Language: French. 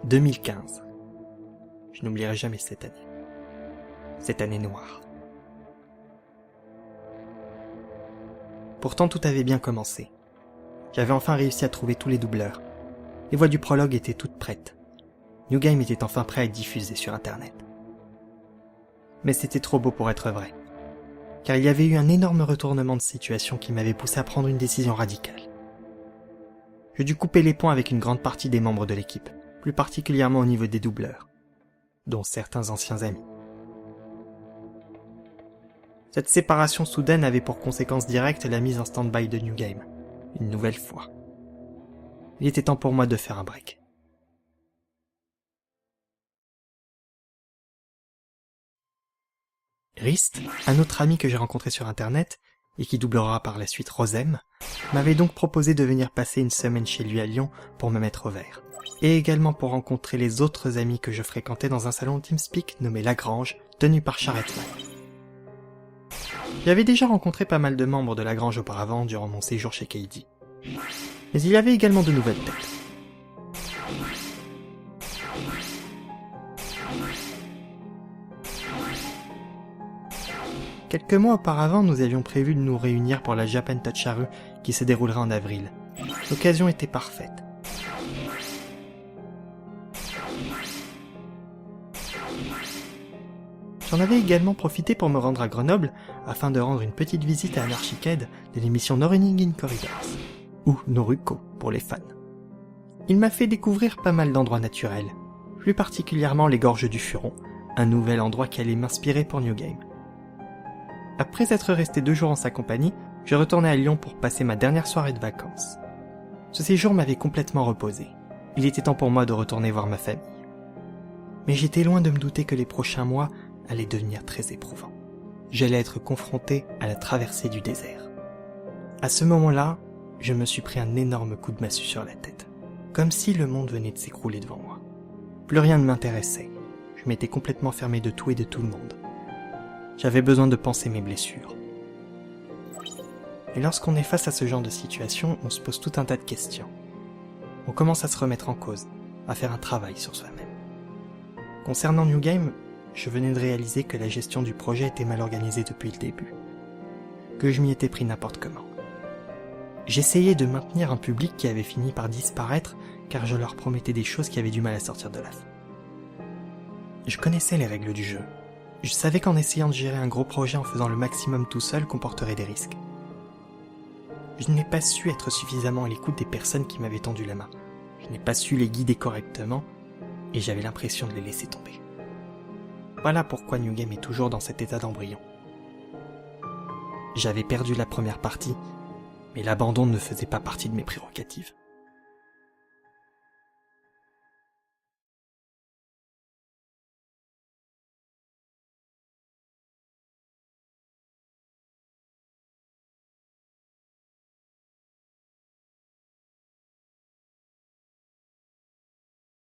2015. Je n'oublierai jamais cette année. Cette année noire. Pourtant tout avait bien commencé. J'avais enfin réussi à trouver tous les doubleurs. Les voix du prologue étaient toutes prêtes. New Game était enfin prêt à être diffusé sur internet. Mais c'était trop beau pour être vrai. Car il y avait eu un énorme retournement de situation qui m'avait poussé à prendre une décision radicale. J'ai dû couper les ponts avec une grande partie des membres de l'équipe, plus particulièrement au niveau des doubleurs, dont certains anciens amis. Cette séparation soudaine avait pour conséquence directe la mise en stand-by de New Game, une nouvelle fois. Il était temps pour moi de faire un break. Rist, un autre ami que j'ai rencontré sur internet, et qui doublera par la suite Rosem, m'avait donc proposé de venir passer une semaine chez lui à Lyon pour me mettre au vert, et également pour rencontrer les autres amis que je fréquentais dans un salon TeamSpeak nommé Lagrange, tenu par Charretman. J'avais déjà rencontré pas mal de membres de Lagrange auparavant durant mon séjour chez KD. Mais il y avait également de nouvelles têtes. Quelques mois auparavant, nous avions prévu de nous réunir pour la Japan Toucharu qui se déroulerait en avril. L'occasion était parfaite. J'en avais également profité pour me rendre à Grenoble afin de rendre une petite visite à Anarchicade de l'émission No Running in Corridors, ou Noruko pour les fans. Il m'a fait découvrir pas mal d'endroits naturels, plus particulièrement les gorges du Furon, un nouvel endroit qui allait m'inspirer pour New Game. Après être resté 2 jours en sa compagnie, je retournais à Lyon pour passer ma dernière soirée de vacances. Ce séjour m'avait complètement reposé. Il était temps pour moi de retourner voir ma famille. Mais j'étais loin de me douter que les prochains mois allaient devenir très éprouvants. J'allais être confronté à la traversée du désert. À ce moment-là, je me suis pris un énorme coup de massue sur la tête, comme si le monde venait de s'écrouler devant moi. Plus rien ne m'intéressait. Je m'étais complètement fermé de tout et de tout le monde. J'avais besoin de penser mes blessures. Et lorsqu'on est face à ce genre de situation, on se pose tout un tas de questions. On commence à se remettre en cause, à faire un travail sur soi-même. Concernant New Game, je venais de réaliser que la gestion du projet était mal organisée depuis le début. Que je m'y étais pris n'importe comment. J'essayais de maintenir un public qui avait fini par disparaître car je leur promettais des choses qui avaient du mal à sortir de l'af. Je connaissais les règles du jeu. Je savais qu'en essayant de gérer un gros projet en faisant le maximum tout seul comporterait des risques. Je n'ai pas su être suffisamment à l'écoute des personnes qui m'avaient tendu la main. Je n'ai pas su les guider correctement et j'avais l'impression de les laisser tomber. Voilà pourquoi New Game est toujours dans cet état d'embryon. J'avais perdu la première partie, mais l'abandon ne faisait pas partie de mes prérogatives.